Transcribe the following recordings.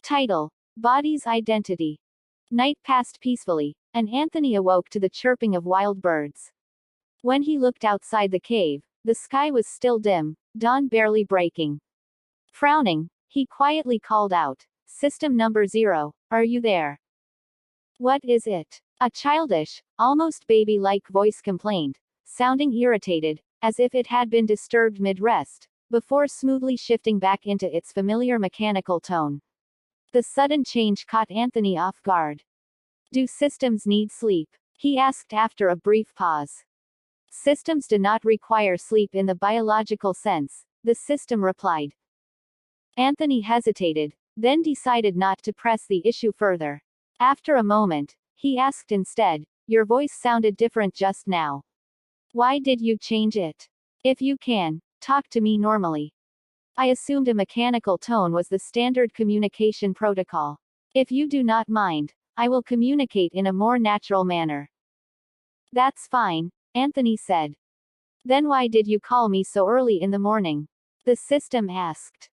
Title: Body's Identity. Night passed peacefully, and Anthony awoke to the chirping of wild birds. When he looked outside the cave, the sky was still dim, dawn barely breaking. Frowning, he quietly called out, "System number 0, are you there?" "What is it?" a childish, almost baby-like voice complained, sounding irritated, as if it had been disturbed mid-rest, before smoothly shifting back into its familiar mechanical tone. The sudden change caught Anthony off guard. "Do systems need sleep?" he asked after a brief pause. "Systems do not require sleep in the biological sense," the system replied. Anthony hesitated, then decided not to press the issue further. After a moment, he asked instead, "Your voice sounded different just now. Why did you change it? If you can, talk to me normally." "I assumed a mechanical tone was the standard communication protocol. If you do not mind, I will communicate in a more natural manner." "That's fine," Anthony said. "Then why did you call me so early in the morning?" the system asked.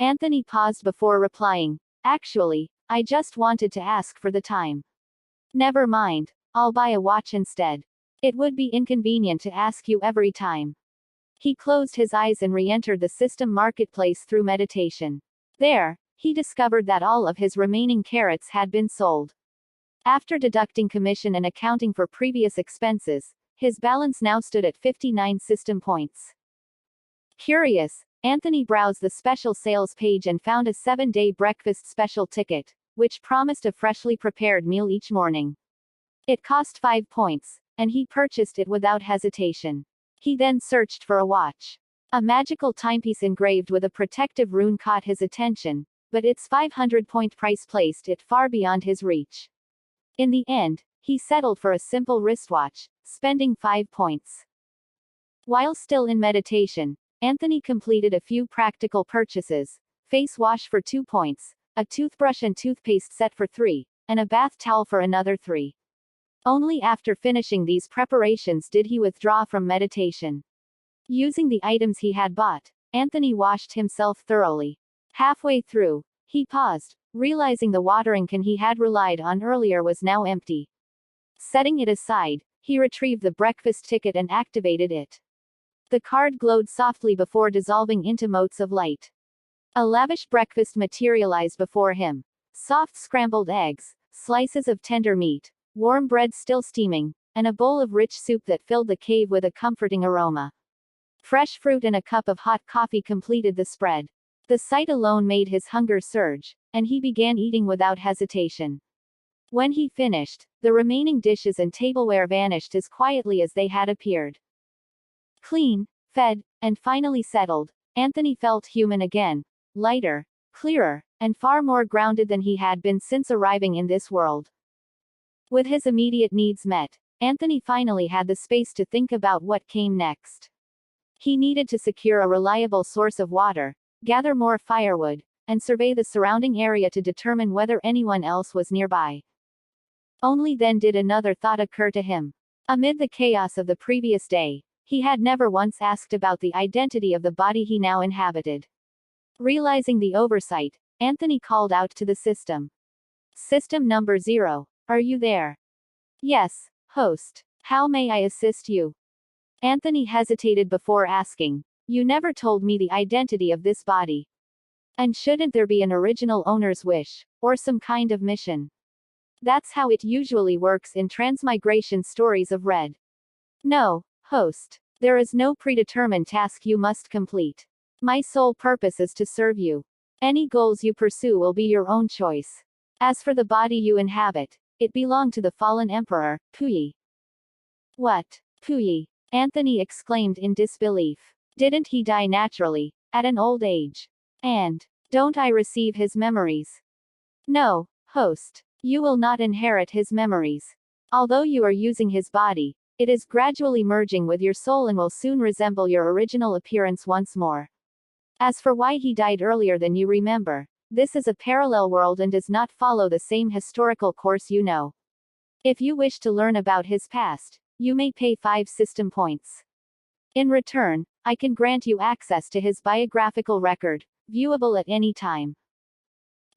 Anthony paused before replying, "Actually, I just wanted to ask for the time." "Never mind, I'll buy a watch instead. It would be inconvenient to ask you every time." He closed his eyes and re-entered the system marketplace through meditation. There, he discovered that all of his remaining carrots had been sold. After deducting commission and accounting for previous expenses, his balance now stood at 59 system points. Curious, Anthony browsed the special sales page and found a 7-day breakfast special ticket, which promised a freshly prepared meal each morning. It cost 5 points, and he purchased it without hesitation. He then searched for a watch. A magical timepiece engraved with a protective rune caught his attention, but its 500-point price placed it far beyond his reach. In the end, he settled for a simple wristwatch, spending 5 points. While still in meditation, Anthony completed a few practical purchases: face wash for 2 points, a toothbrush and toothpaste set for 3, and a bath towel for another 3. Only after finishing these preparations did he withdraw from meditation. Using the items he had bought, Anthony washed himself thoroughly. Halfway through, he paused, realizing the watering can he had relied on earlier was now empty. Setting it aside, he retrieved the breakfast ticket and activated it. The card glowed softly before dissolving into motes of light. A lavish breakfast materialized before him: soft scrambled eggs, slices of tender meat, warm bread still steaming, and a bowl of rich soup that filled the cave with a comforting aroma. Fresh fruit and a cup of hot coffee completed the spread. The sight alone made his hunger surge, and he began eating without hesitation. When he finished, the remaining dishes and tableware vanished as quietly as they had appeared. Clean, fed, and finally settled, Anthony felt human again, lighter, clearer, and far more grounded than he had been since arriving in this world. With his immediate needs met, Anthony finally had the space to think about what came next. He needed to secure a reliable source of water, gather more firewood, and survey the surrounding area to determine whether anyone else was nearby. Only then did another thought occur to him. Amid the chaos of the previous day, he had never once asked about the identity of the body he now inhabited. Realizing the oversight, Anthony called out to the system. "System number 0, are you there?" "Yes, host. How may I assist you?" Anthony hesitated before asking, "You never told me the identity of this body. And shouldn't there be an original owner's wish, or some kind of mission? That's how it usually works in transmigration stories of Red." "No, host. There is no predetermined task you must complete. My sole purpose is to serve you. Any goals you pursue will be your own choice. As for the body you inhabit, it belonged to the fallen emperor, Puyi." "What? Puyi?" Anthony exclaimed in disbelief. "Didn't he die naturally, at an old age? And don't I receive his memories?" "No, host. You will not inherit his memories. Although you are using his body, it is gradually merging with your soul and will soon resemble your original appearance once more. As for why he died earlier than you remember, this is a parallel world and does not follow the same historical course you know. If you wish to learn about his past, you may pay 5 system points. In return, I can grant you access to his biographical record, viewable at any time."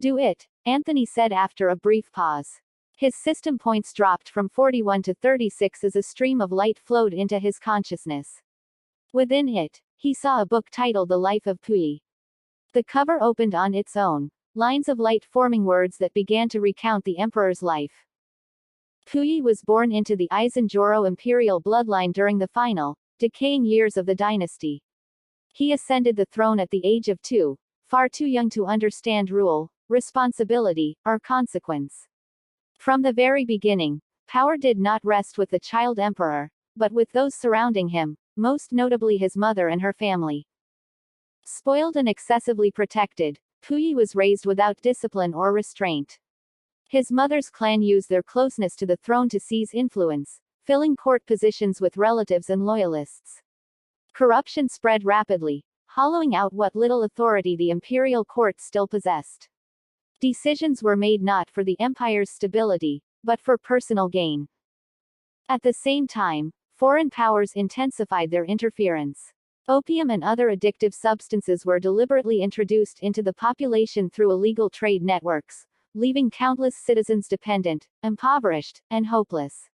Do it, Anthony said after a brief pause. His system points dropped from 41 to 36 as a stream of light flowed into his consciousness. Within it, he saw a book titled The Life of Puyi. The cover opened on its own, lines of light forming words that began to recount the emperor's life. Puyi was born into the Aizen-Joro imperial bloodline during the final, decaying years of the dynasty. He ascended the throne at the age of 2, far too young to understand rule, responsibility, or consequence. From the very beginning, power did not rest with the child emperor, but with those surrounding him, most notably his mother and her family. Spoiled and excessively protected, Puyi was raised without discipline or restraint. His mother's clan used their closeness to the throne to seize influence, filling court positions with relatives and loyalists. Corruption spread rapidly, hollowing out what little authority the imperial court still possessed. Decisions were made not for the empire's stability, but for personal gain. At the same time, foreign powers intensified their interference. Opium and other addictive substances were deliberately introduced into the population through illegal trade networks, leaving countless citizens dependent, impoverished, and hopeless.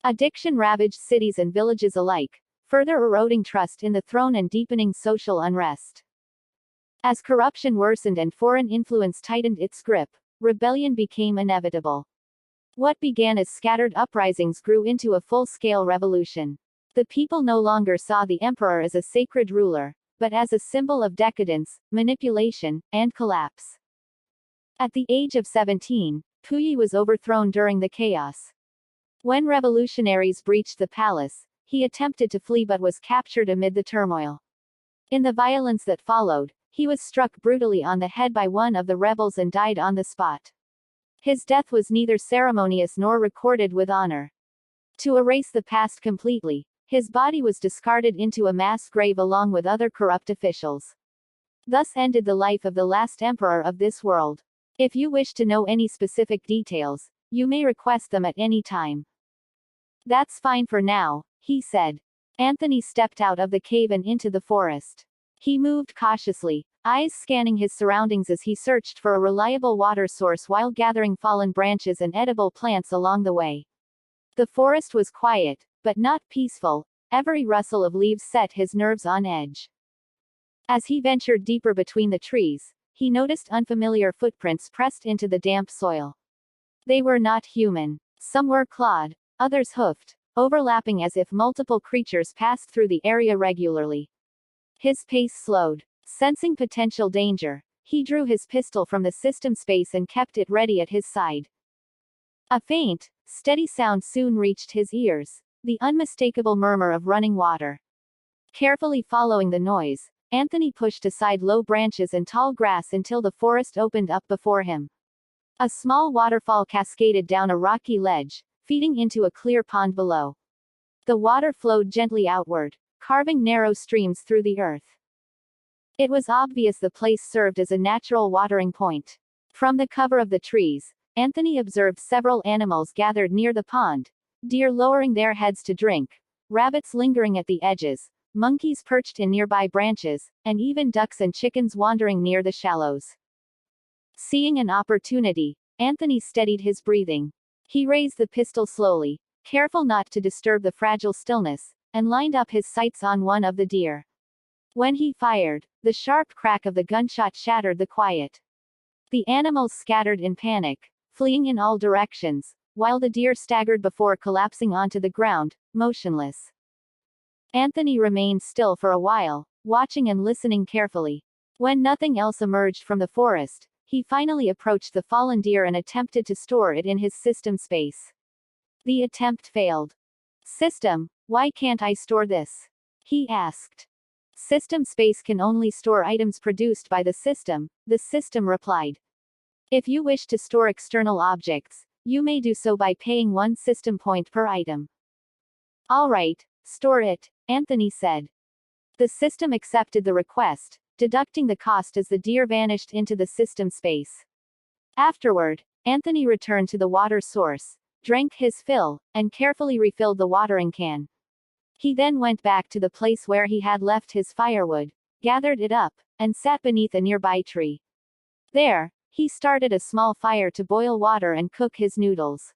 Addiction ravaged cities and villages alike, further eroding trust in the throne and deepening social unrest. As corruption worsened and foreign influence tightened its grip, rebellion became inevitable. What began as scattered uprisings grew into a full-scale revolution. The people no longer saw the emperor as a sacred ruler, but as a symbol of decadence, manipulation, and collapse. At the age of 17, Puyi was overthrown during the chaos. When revolutionaries breached the palace, he attempted to flee but was captured amid the turmoil. In the violence that followed, he was struck brutally on the head by one of the rebels and died on the spot. His death was neither ceremonious nor recorded with honor. To erase the past completely, his body was discarded into a mass grave along with other corrupt officials. Thus ended the life of the last emperor of this world. If you wish to know any specific details, you may request them at any time. That's fine for now, he said. Anthony stepped out of the cave and into the forest. He moved cautiously, eyes scanning his surroundings as he searched for a reliable water source while gathering fallen branches and edible plants along the way. The forest was quiet, but not peaceful. Every rustle of leaves set his nerves on edge. As he ventured deeper between the trees, he noticed unfamiliar footprints pressed into the damp soil. They were not human. Some were clawed, others hoofed, overlapping as if multiple creatures passed through the area regularly. His pace slowed. Sensing potential danger, he drew his pistol from the system space and kept it ready at his side. A faint, steady sound soon reached his ears, the unmistakable murmur of running water. Carefully following the noise, Anthony pushed aside low branches and tall grass until the forest opened up before him. A small waterfall cascaded down a rocky ledge, feeding into a clear pond below. The water flowed gently outward, carving narrow streams through the earth. It was obvious the place served as a natural watering point. From the cover of the trees, Anthony observed several animals gathered near the pond, deer lowering their heads to drink, rabbits lingering at the edges, monkeys perched in nearby branches, and even ducks and chickens wandering near the shallows. Seeing an opportunity, Anthony steadied his breathing. He raised the pistol slowly, careful not to disturb the fragile stillness, and lined up his sights on one of the deer. When he fired, the sharp crack of the gunshot shattered the quiet. The animals scattered in panic, fleeing in all directions, while the deer staggered before collapsing onto the ground, motionless. Anthony remained still for a while, watching and listening carefully. When nothing else emerged from the forest, he finally approached the fallen deer and attempted to store it in his system space. The attempt failed. "System, why can't I store this?" he asked. "System space can only store items produced by the system," the system replied. "If you wish to store external objects, you may do so by paying 1 system point per item." "All right, store it," Anthony said. The system accepted the request, deducting the cost as the deer vanished into the system space. Afterward, Anthony returned to the water source, drank his fill, and carefully refilled the watering can. He then went back to the place where he had left his firewood, gathered it up, and sat beneath a nearby tree. There, He started a small fire to boil water and cook his noodles.